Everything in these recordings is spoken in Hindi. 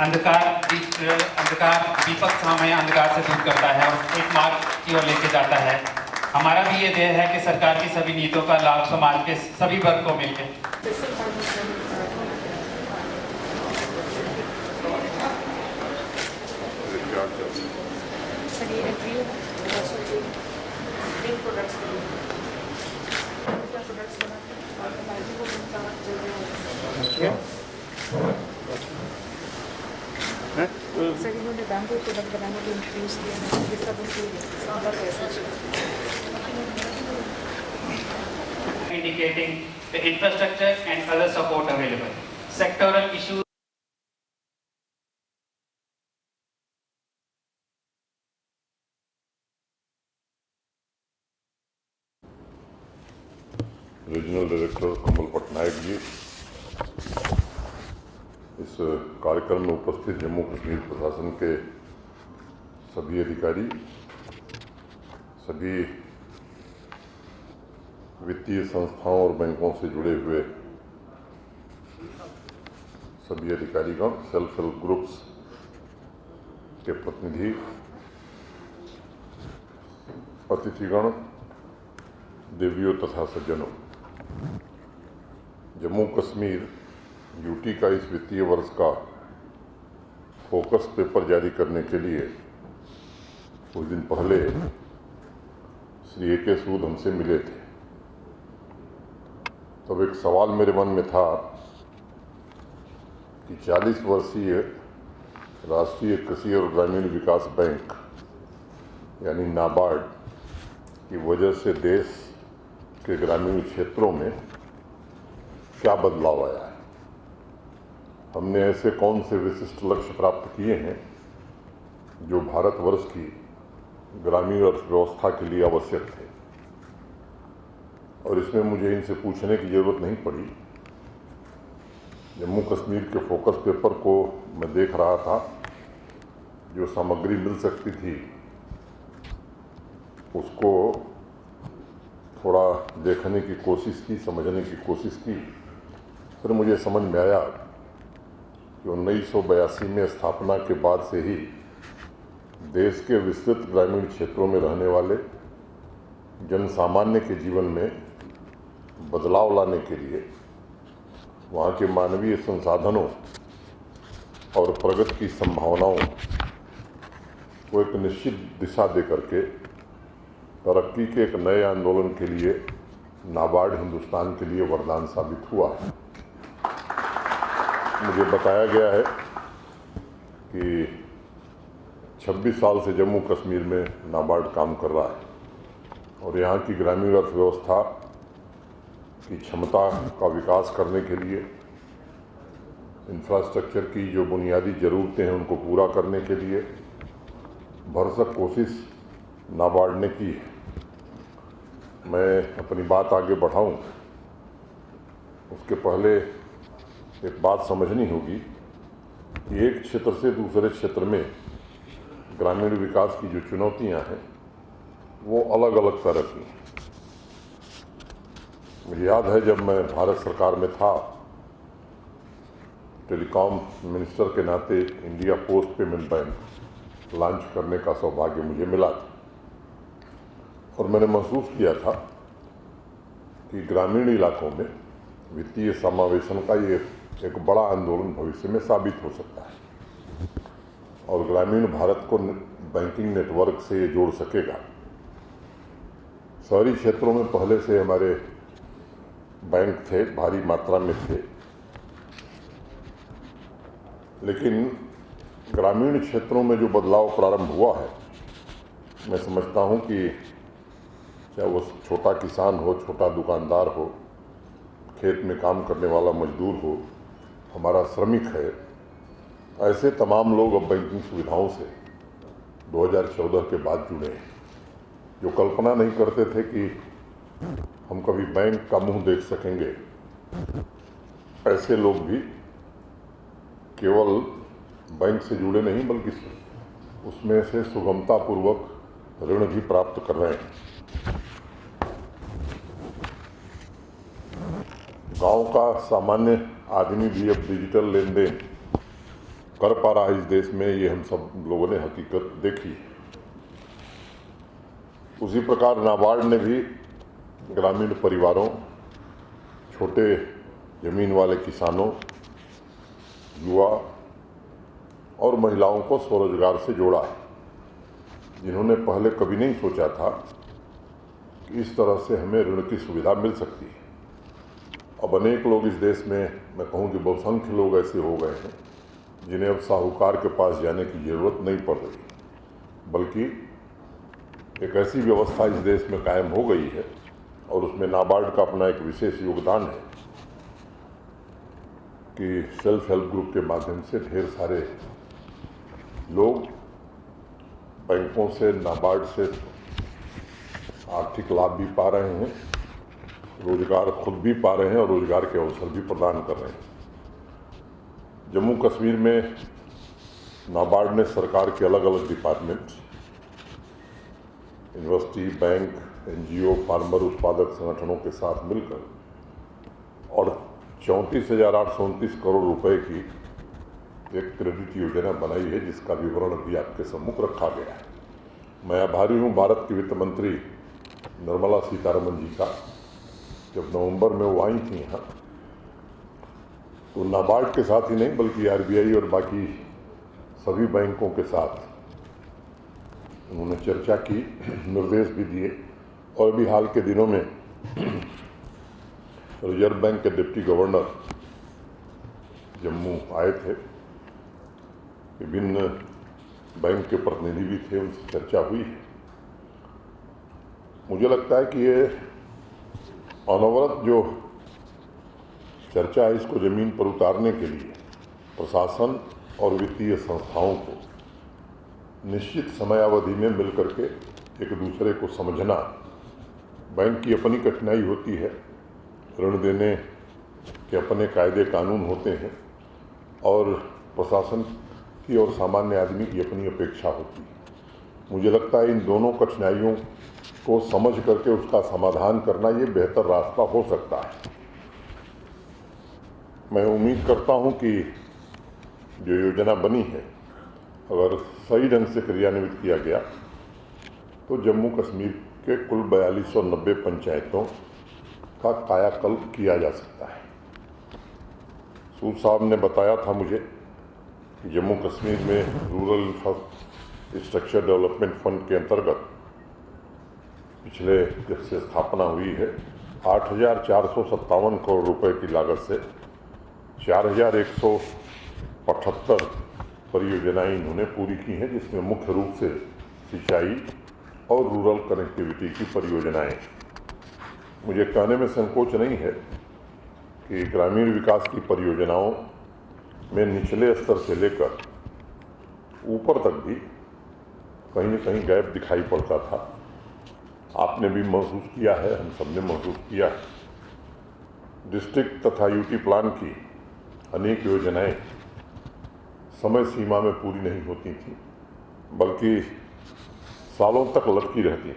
अंधकार दीपक हमें अंधकार से दूर करता है और एक मार्ग की ओर लेके जाता है। हमारा भी ये ध्येय है कि सरकार की सभी नीतियों का लाभ समाज के सभी वर्ग को मिले। सर इन्होंने बैम्बू प्रोडक्ट बनाने के इंट्रोड्यूस किया है, ये सब उनकी सांबर passage Indicating the infrastructure and other support available. Sectoral issues. Regional director Kamal Patnaik ji, इस कार्यक्रम में उपस्थित जम्मू कश्मीर प्रशासन के सभी अधिकारी, सभी वित्तीय संस्थाओं और बैंकों से जुड़े हुए सभी अधिकारीगण, सेल्फ हेल्प ग्रुप्स के प्रतिनिधि, अतिथिगण, देवियों तथा सज्जनों, जम्मू कश्मीर यूटी का इस वित्तीय वर्ष का फोकस पेपर जारी करने के लिए कुछ दिन पहले श्री ए.के. सूद हमसे मिले थे। तब एक सवाल मेरे मन में था कि 40 वर्षीय राष्ट्रीय कृषि और ग्रामीण विकास बैंक यानी नाबार्ड की वजह से देश के ग्रामीण क्षेत्रों में क्या बदलाव आया है, हमने ऐसे कौन से विशिष्ट लक्ष्य प्राप्त किए हैं जो भारतवर्ष की ग्रामीण अर्थव्यवस्था के लिए आवश्यक थे। और इसमें मुझे इनसे पूछने की ज़रूरत नहीं पड़ी। जम्मू कश्मीर के फोकस पेपर को मैं देख रहा था, जो सामग्री मिल सकती थी उसको थोड़ा देखने की कोशिश की, समझने की कोशिश की। फिर मुझे समझ में आया कि 1982 में स्थापना के बाद से ही देश के विस्तृत ग्रामीण क्षेत्रों में रहने वाले जन सामान्य के जीवन में बदलाव लाने के लिए वहाँ के मानवीय संसाधनों और प्रगति की संभावनाओं को एक निश्चित दिशा दे करके तरक्की के एक नए आंदोलन के लिए नाबार्ड हिंदुस्तान के लिए वरदान साबित हुआ है। मुझे बताया गया है कि 26 साल से जम्मू कश्मीर में नाबार्ड काम कर रहा है और यहाँ की ग्रामीण अर्थव्यवस्था की क्षमता का विकास करने के लिए, इंफ्रास्ट्रक्चर की जो बुनियादी ज़रूरतें हैं उनको पूरा करने के लिए भरसक कोशिश नाबार्ड ने की है। मैं अपनी बात आगे बढ़ाऊं उसके पहले एक बात समझनी होगी कि एक क्षेत्र से दूसरे क्षेत्र में ग्रामीण विकास की जो चुनौतियां हैं वो अलग अलग तरह की हैं। मुझे याद है जब मैं भारत सरकार में था, टेलीकॉम मिनिस्टर के नाते India post payment bank launch करने का सौभाग्य मुझे मिला था और मैंने महसूस किया था कि ग्रामीण इलाकों में वित्तीय समावेशन का ये एक बड़ा आंदोलन भविष्य में साबित हो सकता है और ग्रामीण भारत को बैंकिंग नेटवर्क से ये जोड़ सकेगा। शहरी क्षेत्रों में पहले से हमारे बैंक थे, भारी मात्रा में थे, लेकिन ग्रामीण क्षेत्रों में जो बदलाव प्रारंभ हुआ है, मैं समझता हूं कि चाहे वो छोटा किसान हो, छोटा दुकानदार हो, खेत में काम करने वाला मजदूर हो, हमारा श्रमिक है, ऐसे तमाम लोग अब बैंकिंग सुविधाओं से 2014 के बाद जुड़े हैं। जो कल्पना नहीं करते थे कि हम कभी बैंक का मुंह देख सकेंगे, ऐसे लोग भी केवल बैंक से जुड़े नहीं बल्कि उसमें से सुगमतापूर्वक ऋण भी प्राप्त कर रहे हैं। गांव का सामान्य आदमी भी अब डिजिटल लेन देन कर पा रहा है इस देश में, ये हम सब लोगों ने हकीकत देखी है। उसी प्रकार नाबार्ड ने भी ग्रामीण परिवारों, छोटे जमीन वाले किसानों, युवा और महिलाओं को स्वरोजगार से जोड़ा है, जिन्होंने पहले कभी नहीं सोचा था कि इस तरह से हमें ऋण की सुविधा मिल सकती है। अब अनेक लोग इस देश में, मैं कहूँ कि बहुसंख्य लोग ऐसे हो गए हैं जिन्हें अब साहूकार के पास जाने की जरूरत नहीं पड़ रही, बल्कि एक ऐसी व्यवस्था इस देश में कायम हो गई है और उसमें नाबार्ड का अपना एक विशेष योगदान है कि सेल्फ हेल्प ग्रुप के माध्यम से ढेर सारे लोग बैंकों से, नाबार्ड से आर्थिक लाभ भी पा रहे हैं, रोजगार खुद भी पा रहे हैं और रोजगार के अवसर भी प्रदान कर रहे हैं। जम्मू कश्मीर में नाबार्ड ने सरकार के अलग अलग department, university, bank, NGO, farmer उत्पादक संगठनों के साथ मिलकर और 34,829 करोड़ रुपए की एक क्रेडिट योजना बनाई है, जिसका विवरण भी आपके सम्मुख रखा गया है। मैं आभारी हूँ भारत की वित्त मंत्री निर्मला सीतारमण जी का। जब नवंबर में वो आई थी यहाँ, तो नाबार्ड के साथ ही नहीं बल्कि आरबीआई और बाकी सभी बैंकों के साथ उन्होंने चर्चा की, निर्देश भी दिए। और अभी हाल के दिनों में रिजर्व बैंक के डिप्टी गवर्नर जम्मू आए थे, विभिन्न बैंक के प्रतिनिधि भी थे, उनसे चर्चा हुई है। मुझे लगता है कि ये अनवरत जो चर्चा है, इसको जमीन पर उतारने के लिए प्रशासन और वित्तीय संस्थाओं को निश्चित समयावधि में मिलकर के एक दूसरे को समझना, बैंक की अपनी कठिनाई होती है, ऋण देने के अपने कायदे कानून होते हैं और प्रशासन की और सामान्य आदमी की अपनी अपेक्षा होती है। मुझे लगता है इन दोनों कठिनाइयों को समझ करके उसका समाधान करना ये बेहतर रास्ता हो सकता है। मैं उम्मीद करता हूँ कि जो योजना बनी है, अगर सही ढंग से क्रियान्वित किया गया तो जम्मू कश्मीर के कुल 4290 पंचायतों का कायाकल्प किया जा सकता है। सूद साहब ने बताया था मुझे कि जम्मू कश्मीर में रूरल इंफ्रास्ट्रक्चर डेवलपमेंट फंड के अंतर्गत पिछले जब से स्थापना हुई है 8,457 करोड़ रुपए की लागत से 4,175 परियोजनाएं इन्होंने पूरी की हैं, जिसमें मुख्य रूप से सिंचाई और रूरल कनेक्टिविटी की परियोजनाएं। मुझे कहने में संकोच नहीं है कि ग्रामीण विकास की परियोजनाओं में निचले स्तर से लेकर ऊपर तक भी कहीं न कहीं गैप दिखाई पड़ता था। आपने भी महसूस किया है, हम सब ने महसूस किया है। डिस्ट्रिक्ट तथा यूटी प्लान की अनेक योजनाएं समय सीमा में पूरी नहीं होती थी, बल्कि सालों तक लटकी रहती थी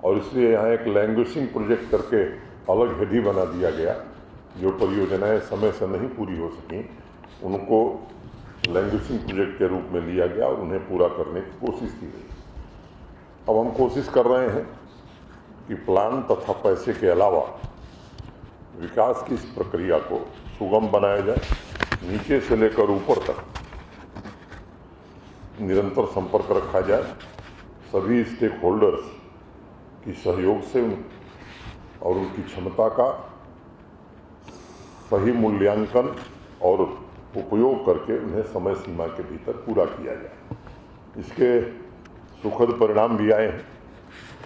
और इसलिए यहाँ एक लैंग्वेजिंग प्रोजेक्ट करके अलग हेड ही बना दिया गया। जो परियोजनाएं समय से नहीं पूरी हो सकी, उनको लैंग्वेजिंग प्रोजेक्ट के रूप में लिया गया और उन्हें पूरा करने की कोशिश की गई। अब हम कोशिश कर रहे हैं कि प्लान तथा पैसे के अलावा विकास की इस प्रक्रिया को सुगम बनाया जाए, नीचे से लेकर ऊपर तक निरंतर संपर्क रखा जाए, सभी स्टेक होल्डर्स की सहयोग से और उनकी क्षमता का सही मूल्यांकन और उपयोग करके उन्हें समय सीमा के भीतर पूरा किया जाए। इसके सुखद परिणाम भी आए हैं।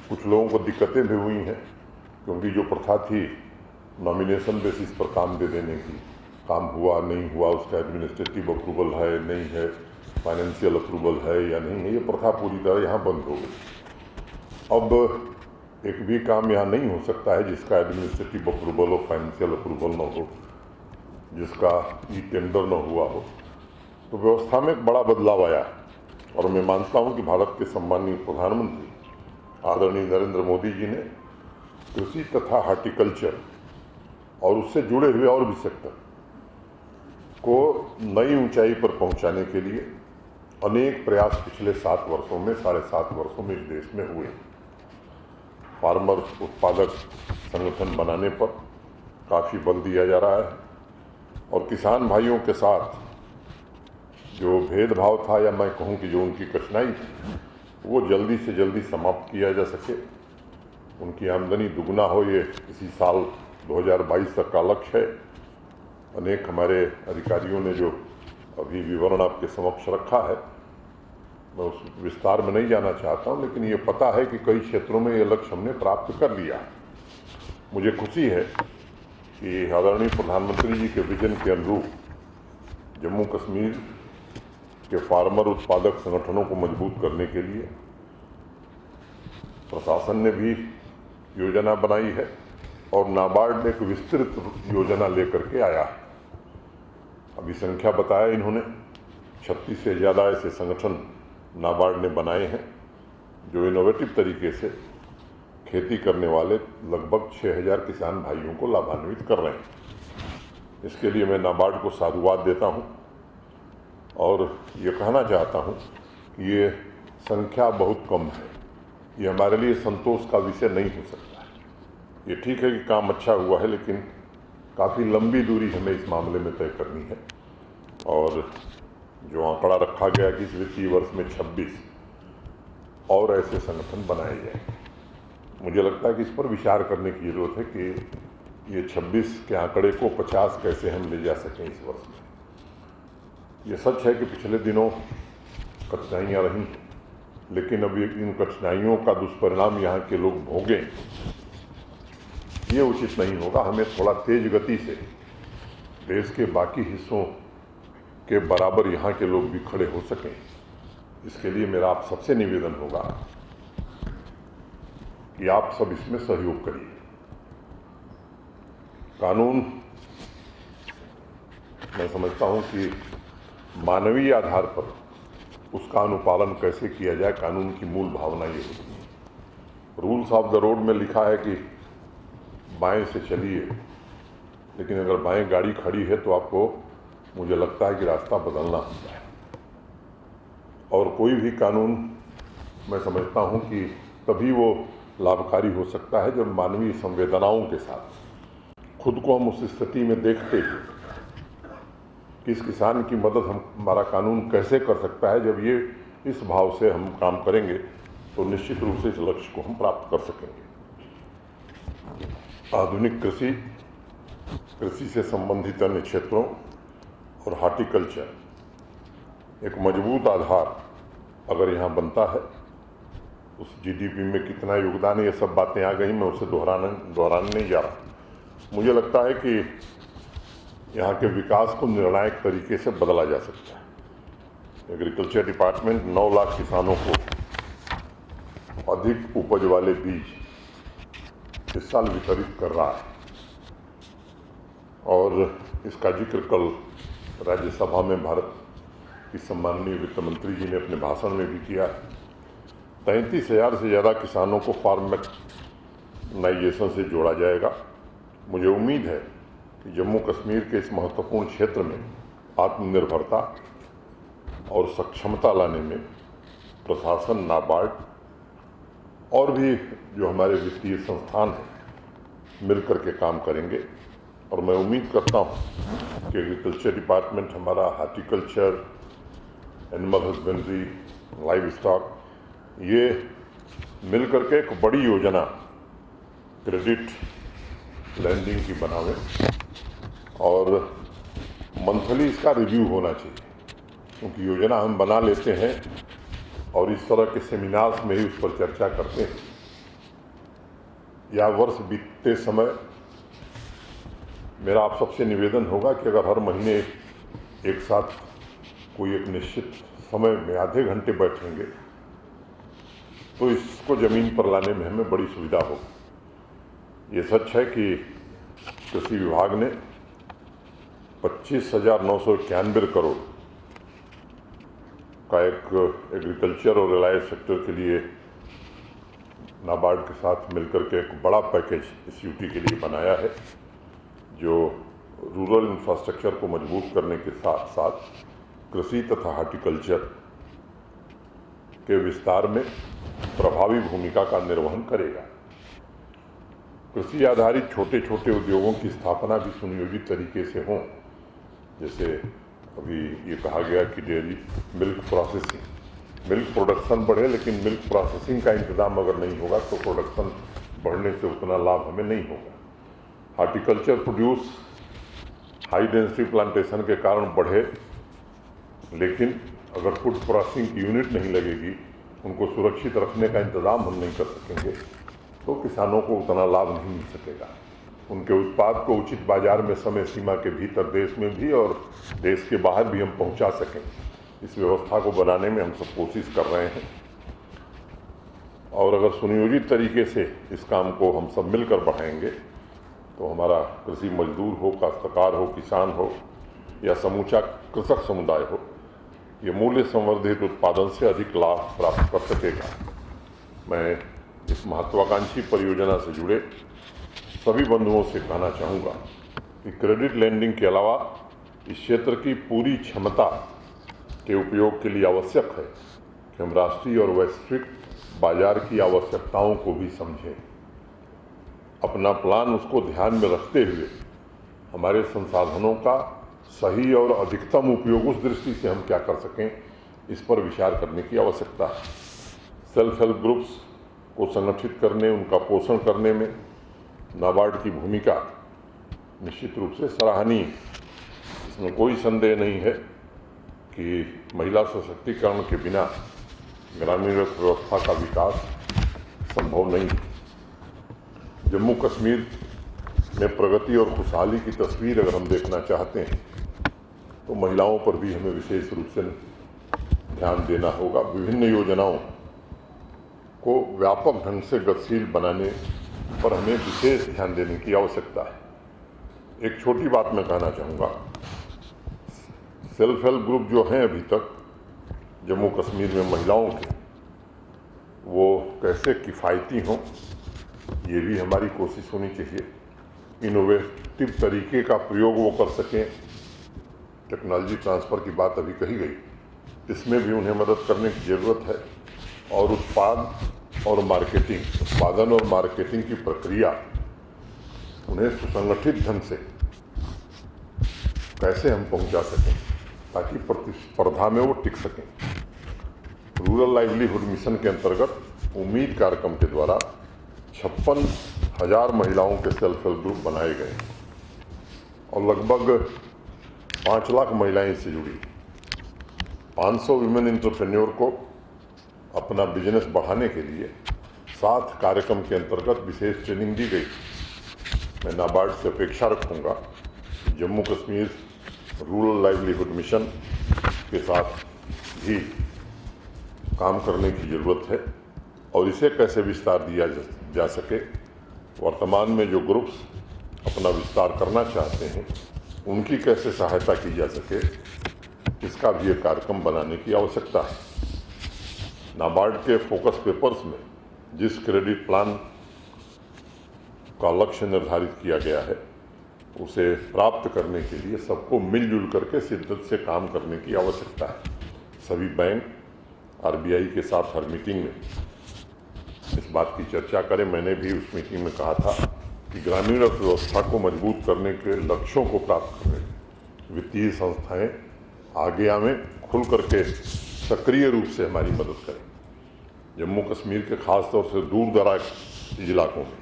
कुछ लोगों को दिक्कतें भी हुई हैं, क्योंकि जो प्रथा थी नॉमिनेशन बेसिस पर काम दे देने की, काम हुआ नहीं हुआ, उसका एडमिनिस्ट्रेटिव अप्रूवल है नहीं है, फाइनेंशियल अप्रूवल है या नहीं है, ये प्रथा पूरी तरह यहाँ बंद हो गई। अब एक भी काम यहाँ नहीं हो सकता है जिसका एडमिनिस्ट्रेटिव अप्रूवल और फाइनेंशियल अप्रूवल न हो, जिसका ई टेंडर न हुआ हो। तो व्यवस्था में एक बड़ा बदलाव आया और मैं मानता हूँ कि भारत के सम्मानीय प्रधानमंत्री आदरणीय नरेंद्र मोदी जी ने कृषि तथा हार्टिकल्चर और उससे जुड़े हुए और भी सेक्टर को नई ऊंचाई पर पहुंचाने के लिए अनेक प्रयास पिछले 7 वर्षों में, 7.5 वर्षों में इस देश में हुए। फार्मर उत्पादक संगठन बनाने पर काफ़ी बल दिया जा रहा है और किसान भाइयों के साथ जो भेदभाव था, या मैं कहूं कि जो उनकी कठिनाई थी, वो जल्दी से जल्दी समाप्त किया जा सके, उनकी आमदनी दुगना हो, ये इसी साल 2022 तक का लक्ष्य है। अनेक हमारे अधिकारियों ने जो अभी विवरण आपके समक्ष रखा है, मैं उस विस्तार में नहीं जाना चाहता हूं, लेकिन ये पता है कि कई क्षेत्रों में ये लक्ष्य हमने प्राप्त कर लिया। मुझे खुशी है कि आदरणीय प्रधानमंत्री जी के विजन के अनुरूप जम्मू कश्मीर के फार्मर उत्पादक संगठनों को मजबूत करने के लिए प्रशासन ने भी योजना बनाई है और नाबार्ड ने एक विस्तृत योजना लेकर के आया है। अभी संख्या बताया इन्होंने, 36 से ज़्यादा ऐसे संगठन नाबार्ड ने बनाए हैं जो इनोवेटिव तरीके से खेती करने वाले लगभग 6000 किसान भाइयों को लाभान्वित कर रहे हैं। इसके लिए मैं नाबार्ड को साधुवाद देता हूं और ये कहना चाहता हूं कि ये संख्या बहुत कम है, ये हमारे लिए संतोष का विषय नहीं हो सकता है। ये ठीक है कि काम अच्छा हुआ है, लेकिन काफ़ी लंबी दूरी हमें इस मामले में तय करनी है। और जो आंकड़ा रखा गया कि इस वित्तीय वर्ष में 26 और ऐसे संगठन बनाए जाए, मुझे लगता है कि इस पर विचार करने की ज़रूरत है कि ये 26 के आंकड़े को 50 कैसे हम ले जा सकें इस वर्ष में। ये सच है कि पिछले दिनों कठिनाइयाँ रही, लेकिन अब इन कठिनाइयों का दुष्परिणाम यहाँ के लोग भोगें, ये उचित नहीं होगा। हमें थोड़ा तेज गति से देश के बाकी हिस्सों के बराबर यहाँ के लोग भी खड़े हो सकें। इसके लिए मेरा आप सबसे निवेदन होगा कि आप सब इसमें सहयोग करिए। कानून, मैं समझता हूँ कि मानवीय आधार पर उसका अनुपालन कैसे किया जाए, कानून की मूल भावना ये होती है। रूल्स ऑफ द रोड में लिखा है कि बाएं से चलिए, लेकिन अगर बाएं गाड़ी खड़ी है तो आपको, मुझे लगता है कि रास्ता बदलना होता है। और कोई भी कानून, मैं समझता हूं कि तभी वो लाभकारी हो सकता है जब मानवीय संवेदनाओं के साथ खुद को हम उस स्थिति में देखते हैं कि इस किसान की मदद हमारा कानून कैसे कर सकता है। जब ये इस भाव से हम काम करेंगे तो निश्चित रूप से इस लक्ष्य को हम प्राप्त कर सकेंगे। आधुनिक कृषि से संबंधित अन्य क्षेत्रों और हॉर्टिकल्चर, एक मजबूत आधार अगर यहाँ बनता है, उस जीडीपी में कितना योगदान है, ये सब बातें आ गई, मैं उसे दोहराने नहीं जा रहा। मुझे लगता है कि यहाँ के विकास को निर्णायक तरीके से बदला जा सकता है। एग्रीकल्चर डिपार्टमेंट 9 लाख किसानों को अधिक उपज वाले बीज इस साल वितरित कर रहा है और इसका जिक्र कल राज्यसभा में भारत की सम्माननीय वित्त मंत्री जी ने अपने भाषण में भी किया। 33,000 से ज़्यादा किसानों को फार्म मैकेनाइजेशन से जोड़ा जाएगा। मुझे उम्मीद है कि जम्मू कश्मीर के इस महत्वपूर्ण क्षेत्र में आत्मनिर्भरता और सक्षमता लाने में प्रशासन, नाबार्ड और भी जो हमारे वित्तीय संस्थान हैं मिलकर के काम करेंगे। और मैं उम्मीद करता हूँ कि एग्रीकल्चर डिपार्टमेंट हमारा, horticulture, animal husbandry, live stock, ये मिलकर के एक बड़ी योजना क्रेडिट लैंडिंग की बनावे और मंथली इसका रिव्यू होना चाहिए, क्योंकि योजना हम बना लेते हैं और इस तरह के सेमिनार्स में ही उस पर चर्चा करते हैं, या वर्ष बीतते समय मेरा आप सबसे निवेदन होगा कि अगर हर महीने एक साथ कोई एक निश्चित समय में आधे घंटे बैठेंगे तो इसको ज़मीन पर लाने में हमें बड़ी सुविधा होगी। ये सच है कि कृषि विभाग ने 25,991 करोड़ का एक एग्रीकल्चर और रिलायंस सेक्टर के लिए नाबार्ड के साथ मिलकर के एक बड़ा पैकेज इस यूटी के लिए बनाया है, जो रूरल इंफ्रास्ट्रक्चर को मजबूत करने के साथ साथ कृषि तथा हॉर्टिकल्चर के विस्तार में प्रभावी भूमिका का निर्वहन करेगा। कृषि आधारित छोटे छोटे उद्योगों की स्थापना भी सुनियोजित तरीके से हो, जैसे अभी ये कहा गया कि डेयरी मिल्क प्रोडक्शन बढ़े, लेकिन मिल्क प्रोसेसिंग का इंतजाम अगर नहीं होगा तो प्रोडक्शन बढ़ने से उतना लाभ हमें नहीं होगा। Horticulture produce high density plantation के कारण बढ़े, लेकिन अगर फूड प्रोसेसिंग की यूनिट नहीं लगेगी, उनको सुरक्षित रखने का इंतज़ाम हम नहीं कर सकेंगे, तो किसानों को उतना लाभ नहीं मिल सकेगा। उनके उत्पाद को उचित बाजार में समय सीमा के भीतर देश में भी और देश के बाहर भी हम पहुंचा सकें, इस व्यवस्था को बनाने में हम सब कोशिश कर रहे हैं। और अगर सुनियोजित तरीके से इस काम को हम सब मिलकर बढ़ाएंगे तो हमारा कृषि मजदूर हो, काश्तकार हो, किसान हो या समूचा कृषक समुदाय हो, ये मूल्य संवर्धित उत्पादन से अधिक लाभ प्राप्त कर सकेगा। मैं इस महत्वाकांक्षी परियोजना से जुड़े सभी बंधुओं से कहना चाहूँगा कि क्रेडिट लेंडिंग के अलावा इस क्षेत्र की पूरी क्षमता के उपयोग के लिए आवश्यक है कि हम राष्ट्रीय और वैश्विक बाजार की आवश्यकताओं को भी समझें। अपना प्लान उसको ध्यान में रखते हुए हमारे संसाधनों का सही और अधिकतम उपयोग उस दृष्टि से हम क्या कर सकें, इस पर विचार करने की आवश्यकता है। सेल्फ हेल्प ग्रुप्स को संगठित करने, उनका पोषण करने में नाबार्ड की भूमिका निश्चित रूप से सराहनीय है। इसमें कोई संदेह नहीं है कि महिला सशक्तिकरण के बिना ग्रामीण अर्थव्यवस्था का विकास संभव नहीं है। जम्मू कश्मीर में प्रगति और खुशहाली की तस्वीर अगर हम देखना चाहते हैं तो महिलाओं पर भी हमें विशेष रूप से ध्यान देना होगा। विभिन्न योजनाओं को व्यापक ढंग से गतिशील बनाने पर हमें विशेष ध्यान देने की आवश्यकता है। एक छोटी बात मैं कहना चाहूँगा, सेल्फ हेल्प ग्रुप जो हैं अभी तक जम्मू कश्मीर में महिलाओं के, वो कैसे किफ़ायती हों, ये भी हमारी कोशिश होनी चाहिए। इनोवेटिव तरीके का प्रयोग वो कर सकें। टेक्नोलॉजी ट्रांसफ़र की बात अभी कही गई, इसमें भी उन्हें मदद करने की ज़रूरत है। और उत्पादन और मार्केटिंग की प्रक्रिया उन्हें सुसंगठित ढंग से कैसे हम पहुंचा सकें ताकि प्रतिस्पर्धा में वो टिक सकें। रूरल लाइवलीहुड मिशन के अंतर्गत उम्मीद कार्यक्रम के द्वारा 56,000 महिलाओं के सेल्फ हेल्प ग्रुप बनाए गए और लगभग 5 लाख महिलाएं इससे जुड़ी। 500 विमेन एंटरप्रेन्योर को अपना बिजनेस बढ़ाने के लिए 7 कार्यक्रम के अंतर्गत विशेष ट्रेनिंग दी गई। मैं नाबार्ड से अपेक्षा रखूंगा कि Jammu Kashmir rural livelihood mission के साथ भी काम करने की ज़रूरत है और इसे कैसे विस्तार दिया जा सके। वर्तमान में जो ग्रुप्स अपना विस्तार करना चाहते हैं उनकी कैसे सहायता की जा सके, इसका भी एक कार्यक्रम बनाने की आवश्यकता है। नाबार्ड के फोकस पेपर्स में जिस क्रेडिट प्लान का लक्ष्य निर्धारित किया गया है उसे प्राप्त करने के लिए सबको मिलजुल करके शिद्दत से काम करने की आवश्यकता है। सभी बैंक आरबीआई के साथ हर मीटिंग में इस बात की चर्चा करें। मैंने भी उस मीटिंग में कहा था कि ग्रामीण अर्थव्यवस्था को मजबूत करने के लक्ष्यों को प्राप्त करने में वित्तीय संस्थाएं आगे आवें, खुल करके सक्रिय रूप से हमारी मदद करें। जम्मू कश्मीर के खास तौर से दूर दराज इलाकों में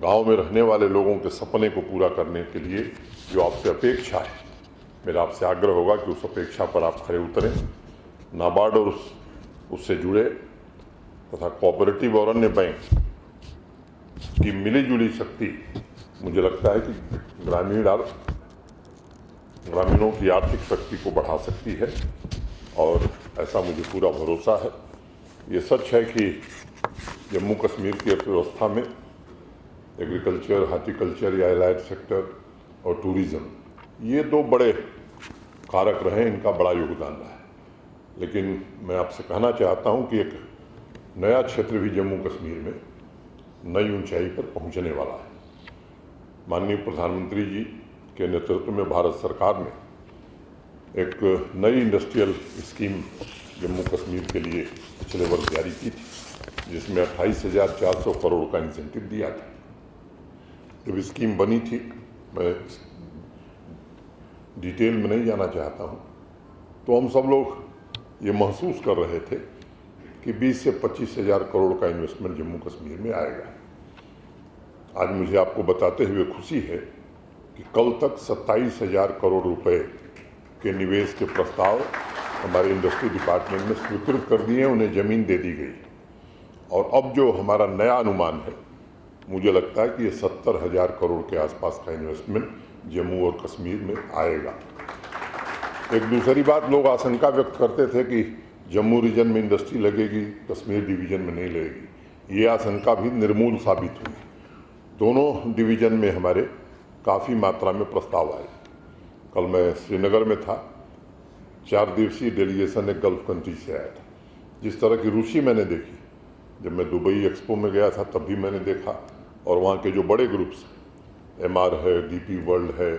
गांव में रहने वाले लोगों के सपने को पूरा करने के लिए जो आपसे अपेक्षा है, मेरा आपसे आग्रह होगा कि उस अपेक्षा पर आप खरे उतरें। नाबार्ड और उससे जुड़े तथा कोऑपरेटिव और अन्य बैंक की मिलीजुली शक्ति मुझे लगता है कि ग्रामीणों की आर्थिक शक्ति को बढ़ा सकती है और ऐसा मुझे पूरा भरोसा है। ये सच है कि जम्मू कश्मीर की अर्थव्यवस्था में एग्रीकल्चर, हार्टिकल्चर या एलाइड सेक्टर और टूरिज़्म, ये 2 बड़े कारक रहे, इनका बड़ा योगदान रहा है। लेकिन मैं आपसे कहना चाहता हूं कि एक नया क्षेत्र भी जम्मू कश्मीर में नई ऊंचाई पर पहुंचने वाला है। माननीय प्रधानमंत्री जी के नेतृत्व में भारत सरकार ने एक नई इंडस्ट्रियल स्कीम जम्मू कश्मीर के लिए पिछले वर्ष जारी की थी, जिसमें 28,400 करोड़ का इंसेंटिव दिया था। जब स्कीम बनी थी, मैं डिटेल में नहीं जाना चाहता हूँ, तो हम सब लोग ये महसूस कर रहे थे कि 20 से 25,000 करोड़ का इन्वेस्टमेंट जम्मू कश्मीर में आएगा। आज मुझे आपको बताते हुए खुशी है कि कल तक 27,000 करोड़ रुपए के निवेश के प्रस्ताव हमारे इंडस्ट्री डिपार्टमेंट में स्वीकृत कर दिए, उन्हें ज़मीन दे दी गई। और अब जो हमारा नया अनुमान है, मुझे लगता है कि ये 70,000 करोड़ के आसपास का इन्वेस्टमेंट जम्मू और कश्मीर में आएगा। एक दूसरी बात, लोग आशंका व्यक्त करते थे कि जम्मू रीजन में इंडस्ट्री लगेगी, कश्मीर डिवीज़न में नहीं लगेगी। ये आशंका भी निर्मूल साबित हुई। दोनों डिवीज़न में हमारे काफ़ी मात्रा में प्रस्ताव आए। कल मैं श्रीनगर में था, 4 दिवसीय डेलीगेशन एक गल्फ कंट्री से आया था। जिस तरह की रुचि मैंने देखी, जब मैं दुबई एक्सपो में गया था तब भी मैंने देखा, और वहाँ के जो बड़े ग्रुप्स, MR है, DP वर्ल्ड है,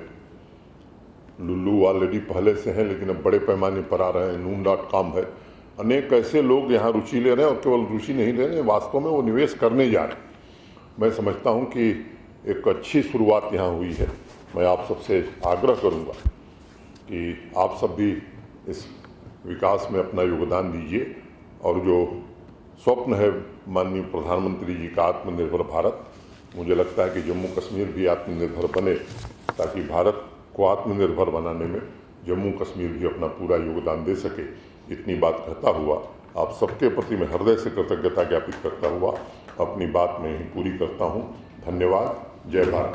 लुल्लू ऑलरेडी पहले से हैं लेकिन अब बड़े पैमाने पर आ रहे हैं, noon.com है, अनेक ऐसे लोग यहाँ रुचि ले रहे हैं, और केवल रुचि नहीं ले रहे हैं, वास्तव में वो निवेश करने जा रहे हैं। मैं समझता हूँ कि एक अच्छी शुरुआत यहाँ हुई है। मैं आप सबसे आग्रह करूँगा कि आप सब भी इस विकास में अपना योगदान दीजिए, और जो स्वप्न है माननीय प्रधानमंत्री जी का आत्मनिर्भर भारत, मुझे लगता है कि जम्मू कश्मीर भी आत्मनिर्भर बने, ताकि भारत को आत्मनिर्भर बनाने में जम्मू कश्मीर भी अपना पूरा योगदान दे सके। इतनी बात कहता हुआ आप सबके प्रति मैं हृदय से कृतज्ञता ज्ञापित करता हुआ अपनी बात में ही पूरी करता हूँ। धन्यवाद। जय भारत।